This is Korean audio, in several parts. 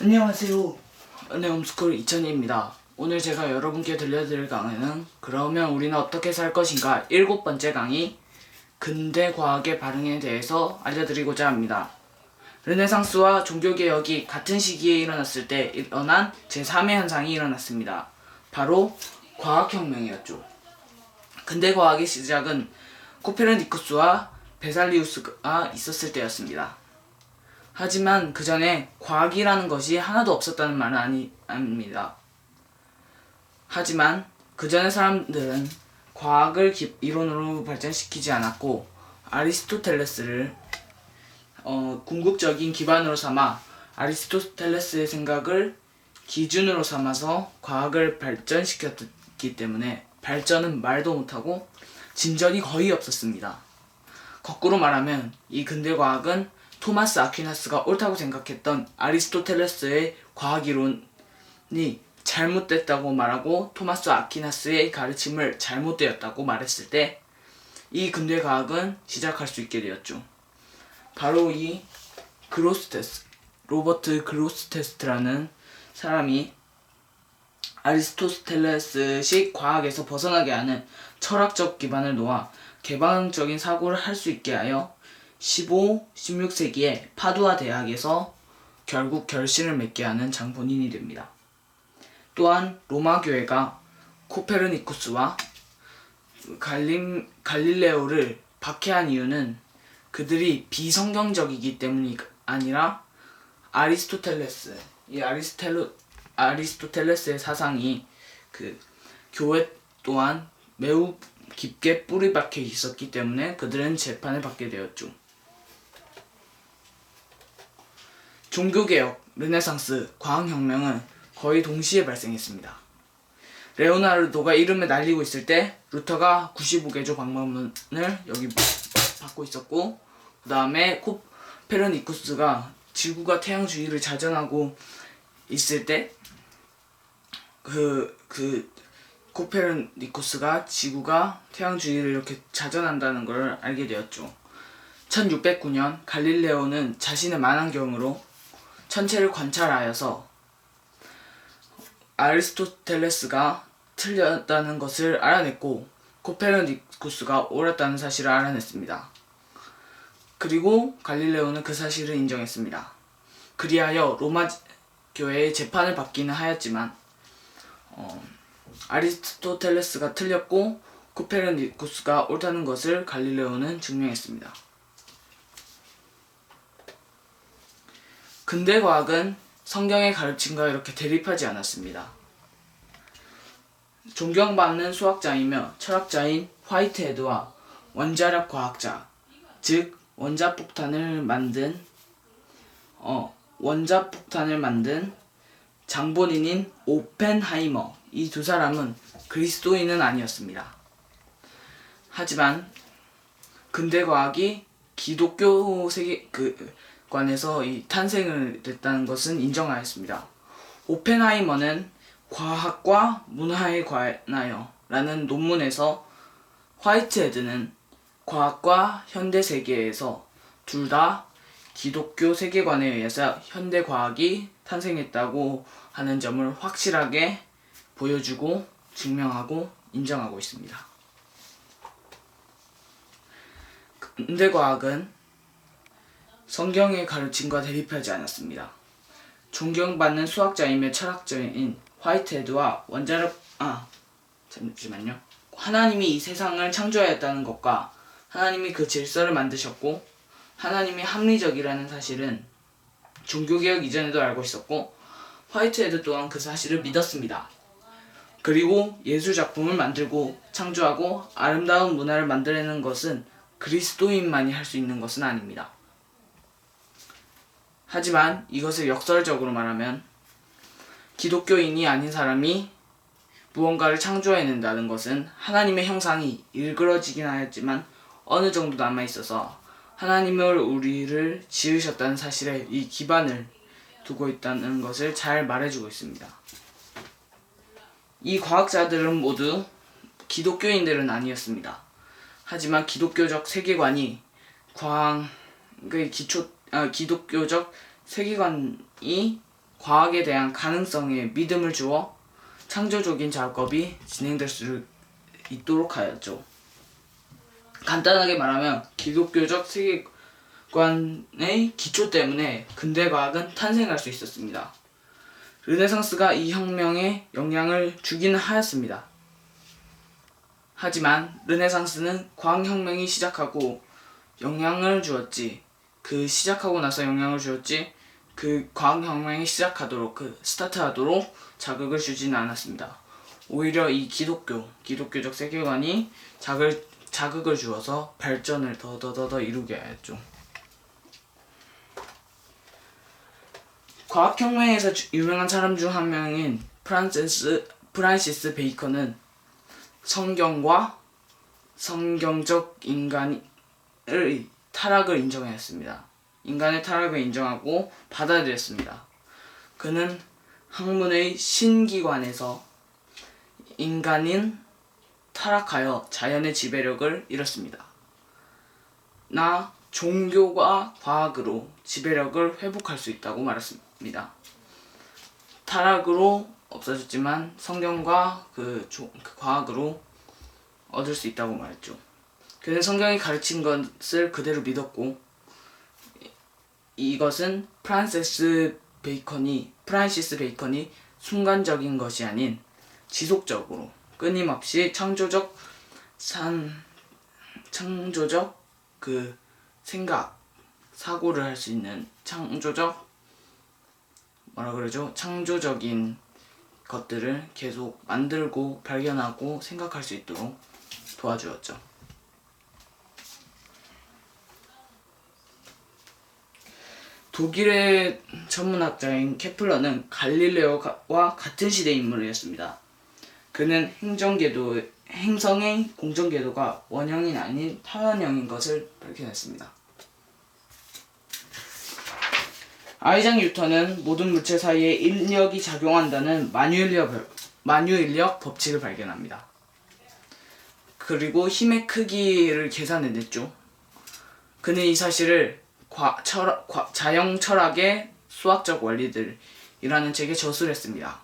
안녕하세요. 홈스쿨 이천희입니다. 오늘 제가 여러분께 들려드릴 강의는 그러면 우리는 어떻게 살 것인가 7번째 강의 근대 과학의 발흥에 대해서 알려드리고자 합니다. 르네상스와 종교개혁이 같은 시기에 일어났을 때 일어난 제3의 현상이 일어났습니다. 바로 과학혁명이었죠. 근대 과학의 시작은 코페르니쿠스와 베살리우스가 있었을 때였습니다. 하지만 그 전에 과학이라는 것이 하나도 없었다는 말은 아닙니다. 하지만 그 전의 사람들은 과학을 이론으로 발전시키지 않았고 아리스토텔레스를 궁극적인 기반으로 삼아 아리스토텔레스의 생각을 기준으로 삼아서 과학을 발전시켰기 때문에 발전은 말도 못하고 진전이 거의 없었습니다. 거꾸로 말하면 이 근대 과학은 토마스 아퀴나스가 옳다고 생각했던 아리스토텔레스의 과학이론이 잘못됐다고 말하고 토마스 아퀴나스의 가르침을 잘못되었다고 말했을 때 이 근대 과학은 시작할 수 있게 되었죠. 바로 이 로버트 그로스테스트라는 사람이 아리스토텔레스식 과학에서 벗어나게 하는 철학적 기반을 놓아 개방적인 사고를 할 수 있게 하여 15, 16세기에 파두아 대학에서 결국 결실을 맺게 하는 장본인이 됩니다. 또한 로마 교회가 코페르니쿠스와 갈릴레오를 박해한 이유는 그들이 비성경적이기 때문이 아니라 아리스토텔레스의 사상이 그 교회 또한 매우 깊게 뿌리박혀 있었기 때문에 그들은 재판을 받게 되었죠. 종교개혁, 르네상스, 과학혁명은 거의 동시에 발생했습니다. 레오나르도가 이름을 날리고 있을 때 루터가 95개조 방문을 여기 받고 있었고, 그 다음에 코페르니쿠스가 지구가 태양 주위를 자전하고 있을 때 코페르니쿠스가 지구가 태양 주위를 이렇게 자전한다는 걸 알게 되었죠. 1609년 갈릴레오는 자신의 망원경으로 천체를 관찰하여서 아리스토텔레스가 틀렸다는 것을 알아냈고 코페르니쿠스가 옳았다는 사실을 알아냈습니다. 그리고 갈릴레오는 그 사실을 인정했습니다. 그리하여 로마 교회의 재판을 받기는 하였지만 아리스토텔레스가 틀렸고 코페르니쿠스가 옳다는 것을 갈릴레오는 증명했습니다. 근대 과학은 성경의 가르침과 이렇게 대립하지 않았습니다. 존경받는 수학자이며 철학자인 화이트헤드와 원자력 과학자, 즉 원자폭탄을 만든 장본인인 오펜하이머, 이 두 사람은 그리스도인은 아니었습니다. 하지만 근대 과학이 기독교 세계관에서 탄생을 됐다는 것은 인정하였습니다. 오펜하이머는 과학과 문화에 관하여 라는 논문에서 화이트헤드는 과학과 현대 세계에서 둘 다 기독교 세계관에 의해서 현대 과학이 탄생했다고 하는 점을 확실하게 보여주고 증명하고 인정하고 있습니다. 근대 과학은 성경의 가르침과 대립하지 않았습니다. 존경받는 수학자이며 철학자인 화이트헤드와 하나님이 이 세상을 창조하였다는 것과 하나님이 그 질서를 만드셨고 하나님이 합리적이라는 사실은 종교개혁 이전에도 알고 있었고 화이트헤드 또한 그 사실을 믿었습니다. 그리고 예술작품을 만들고 창조하고 아름다운 문화를 만들어내는 것은 그리스도인만이 할 수 있는 것은 아닙니다. 하지만 이것을 역설적으로 말하면 기독교인이 아닌 사람이 무언가를 창조해낸다는 것은 하나님의 형상이 일그러지긴 하였지만 어느 정도 남아있어서 하나님을 우리를 지으셨다는 사실에 이 기반을 두고 있다는 것을 잘 말해주고 있습니다. 이 과학자들은 모두 기독교인들은 아니었습니다. 하지만 기독교적 세계관이 기독교적 세계관이 과학에 대한 가능성에 믿음을 주어 창조적인 작업이 진행될 수 있도록 하였죠. 간단하게 말하면 기독교적 세계관의 기초 때문에 근대 과학은 탄생할 수 있었습니다. 르네상스가 이 혁명에 영향을 주기는 하였습니다. 하지만 르네상스는 과학혁명이 시작하고 영향을 주었지, 시작하고 나서 영향을 주었지, 과학혁명이 시작하도록, 스타트하도록 자극을 주지는 않았습니다. 오히려 이 기독교적 세계관이 자극을 주어서 발전을 더 이루게 하였죠. 과학혁명에서 유명한 사람 중 한 명인 프란시스 베이컨은 성경과 성경적 인간의 타락을 인정하였습니다. 인간의 타락을 인정하고 받아들였습니다. 그는 학문의 신기관에서 인간은 타락하여 자연의 지배력을 잃었습니다. 나 종교와 과학으로 지배력을 회복할 수 있다고 말했습니다. 타락으로 없어졌지만 성경과 과학으로 얻을 수 있다고 말했죠. 그는 성경이 가르친 것을 그대로 믿었고, 이것은 프란시스 베이컨이 순간적인 것이 아닌 지속적으로 끊임없이 창조적 사고를 할 수 있는 창조적인 것들을 계속 만들고 발견하고 생각할 수 있도록 도와주었죠. 독일의 천문학자인 케플러는 갈릴레오와 같은 시대의 인물이었습니다. 그는 행성의 공전궤도가 원형이 아닌 타원형인 것을 발견했습니다. 아이작 뉴턴은 모든 물체 사이에 인력이 작용한다는 만유인력 법칙을 발견합니다. 그리고 힘의 크기를 계산해냈죠. 그는 이 사실을 자연 철학의 수학적 원리들이라는 책에 저술했습니다.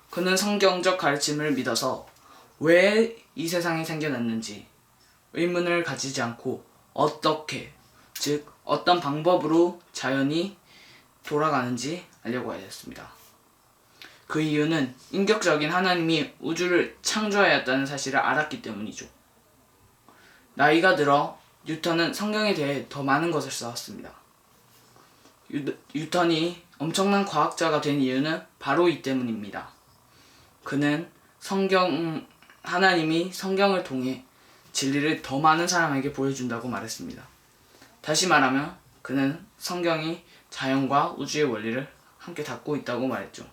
그는 성경적 가르침을 믿어서 왜 이 세상이 생겨났는지 의문을 가지지 않고 어떤 방법으로 자연이 돌아가는지 알려고 하였습니다. 그 이유는 인격적인 하나님이 우주를 창조하였다는 사실을 알았기 때문이죠. 나이가 들어 뉴턴은 성경에 대해 더 많은 것을 쌓았습니다. 뉴턴이 엄청난 과학자가 된 이유는 바로 이 때문입니다. 그는 하나님이 성경을 통해 진리를 더 많은 사람에게 보여준다고 말했습니다. 다시 말하면 그는 성경이 자연과 우주의 원리를 함께 닫고 있다고 말했죠.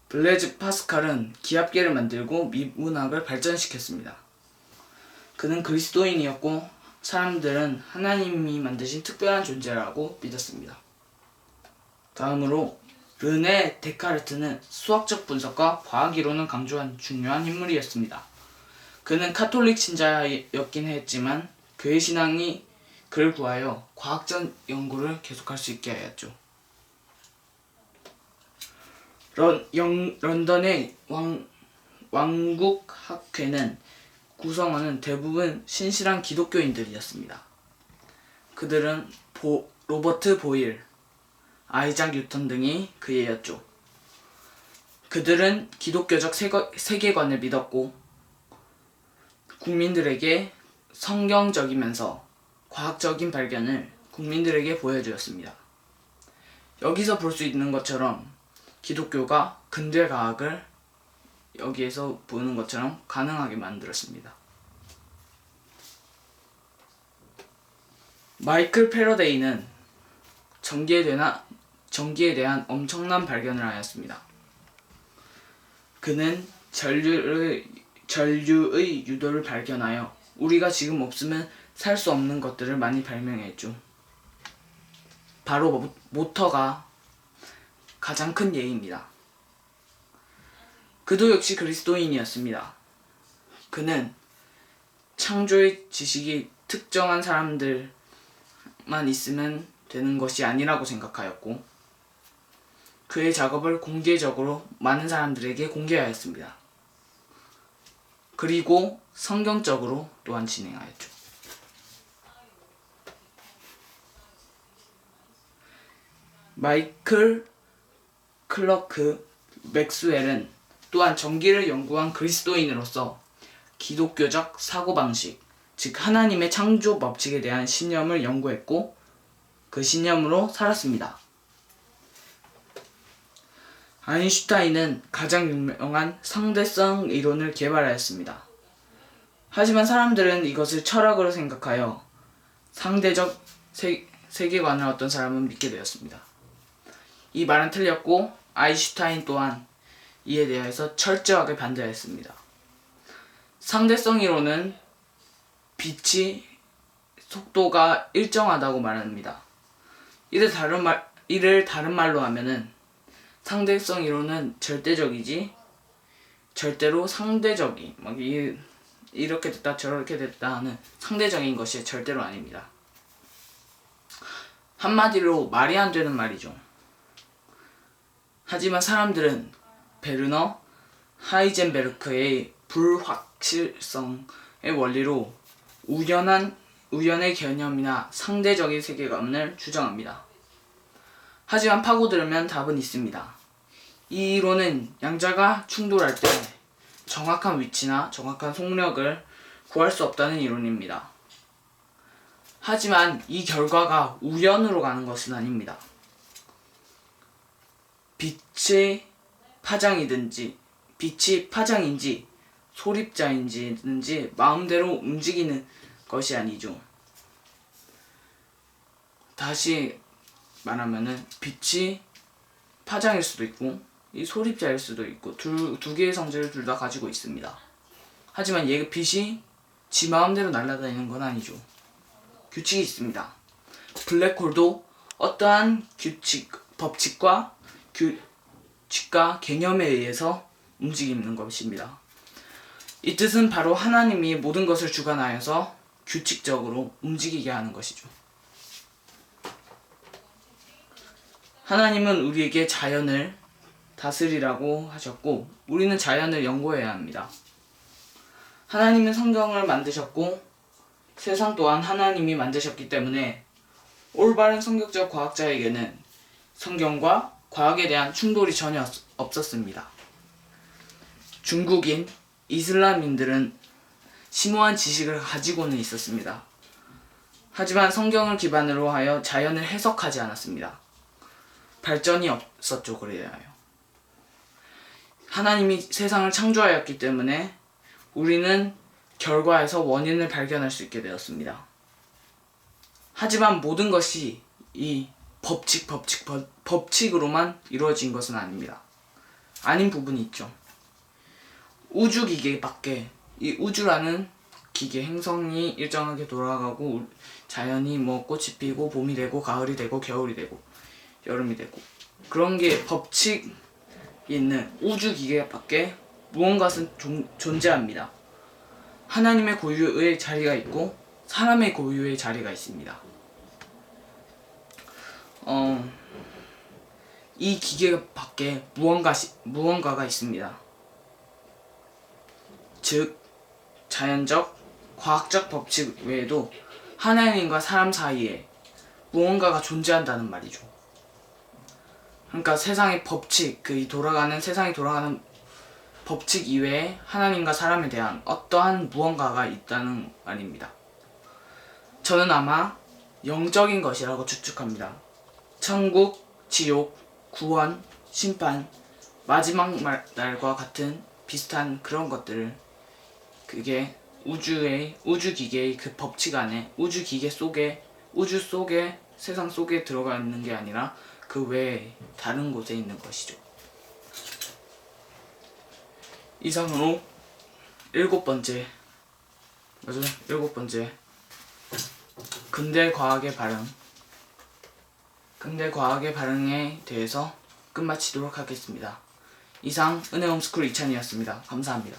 블레즈 파스칼은 기압계를 만들고 미문학을 발전시켰습니다. 그는 그리스도인이었고 사람들은 하나님이 만드신 특별한 존재라고 믿었습니다. 다음으로 르네 데카르트는 수학적 분석과 과학 이론을 강조한 중요한 인물이었습니다. 그는 카톨릭 신자였긴 했지만 그의 신앙이 그를 구하여 과학적 연구를 계속할 수 있게 하였죠. 런던의 왕국학회는 구성원은 대부분 신실한 기독교인들이었습니다. 그들은 로버트 보일, 아이작 뉴턴 등이 그애였죠. 그들은 기독교적 세계관을 믿었고 국민들에게 성경적이면서 과학적인 발견을 국민들에게 보여주었습니다. 여기서 볼 수 있는 것처럼 기독교가 근대 과학을 여기에서 보는 것처럼 가능하게 만들었습니다. 마이클 패러데이는 전기에 대한 엄청난 발견을 하였습니다. 그는 전류의 유도를 발견하여 우리가 지금 없으면 살 수 없는 것들을 많이 발명했죠. 바로 모터가 가장 큰 예입니다. 그도 역시 그리스도인이었습니다. 그는 창조의 지식이 특정한 사람들에게 작업만 있으면 되는 것이 아니라고 생각하였고 그의 작업을 공개적으로 많은 사람들에게 공개하였습니다. 그리고 성경적으로 또한 진행하였죠. 마이클 클러크 맥스웰은 또한 전기를 연구한 그리스도인으로서 기독교적 사고방식, 즉 하나님의 창조 법칙에 대한 신념을 연구했고 그 신념으로 살았습니다. 아인슈타인은 가장 유명한 상대성 이론을 개발하였습니다. 하지만 사람들은 이것을 철학으로 생각하여 상대적 세계관을 어떤 사람은 믿게 되었습니다. 이 말은 틀렸고 아인슈타인 또한 이에 대해서 철저하게 반대했습니다. 상대성 이론은 빛이 속도가 일정하다고 말합니다. 이를 다른 말로 하면은 상대성 이론은 절대적이지 절대로 상대적이 이렇게 됐다 저렇게 됐다 하는 상대적인 것이 절대로 아닙니다. 한마디로 말이 안 되는 말이죠. 하지만 사람들은 베르너 하이젠베르크의 불확실성의 원리로 우연의 개념이나 상대적인 세계관을 주장합니다. 하지만 파고들면 답은 있습니다. 이 이론은 양자가 충돌할 때 정확한 위치나 정확한 속력을 구할 수 없다는 이론입니다. 하지만 이 결과가 우연으로 가는 것은 아닙니다. 빛이 파장인지 소립자인지 마음대로 움직이는 것이 아니죠. 다시 말하면은 빛이 파장일 수도 있고 이 소립자일 수도 있고 두 개의 성질을 둘 다 가지고 있습니다. 하지만 빛이 지 마음대로 날아다니는 건 아니죠. 규칙이 있습니다. 블랙홀도 어떠한 법칙과 개념에 의해서 움직이는 것입니다. 이 뜻은 바로 하나님이 모든 것을 주관하여서 규칙적으로 움직이게 하는 것이죠. 하나님은 우리에게 자연을 다스리라고 하셨고 우리는 자연을 연구해야 합니다. 하나님은 성경을 만드셨고 세상 또한 하나님이 만드셨기 때문에 올바른 성경적 과학자에게는 성경과 과학에 대한 충돌이 전혀 없었습니다. 중국인, 이슬람인들은 심오한 지식을 가지고는 있었습니다. 하지만 성경을 기반으로 하여 자연을 해석하지 않았습니다. 발전이 없었죠. 그래야 해요. 하나님이 세상을 창조하였기 때문에 우리는 결과에서 원인을 발견할 수 있게 되었습니다. 하지만 모든 것이 이 법칙으로만 이루어진 것은 아닙니다. 아닌 부분이 있죠. 우주 기계 밖에 이 우주라는 기계 행성이 일정하게 돌아가고 자연이 꽃이 피고 봄이 되고 가을이 되고 겨울이 되고 여름이 되고 그런 게 법칙이 있는 우주 기계 밖에 무언가는 존재합니다. 하나님의 고유의 자리가 있고 사람의 고유의 자리가 있습니다. 이 기계 밖에 무언가가 있습니다. 즉 자연적, 과학적 법칙 외에도 하나님과 사람 사이에 무언가가 존재한다는 말이죠. 그러니까 세상의 법칙, 세상이 돌아가는 법칙 이외에 하나님과 사람에 대한 어떠한 무언가가 있다는 말입니다. 저는 아마 영적인 것이라고 추측합니다. 천국, 지옥, 구원, 심판, 마지막 날과 같은 비슷한 그런 것들을 그게 우주 기계의 그 법칙 안에 우주 속에 세상 속에 들어가 있는 게 아니라 그 외에 다른 곳에 있는 것이죠. 이상으로 일곱 번째 근대 과학의 발흥에 대해서 끝마치도록 하겠습니다. 이상 은혜홈스쿨 이찬이었습니다. 감사합니다.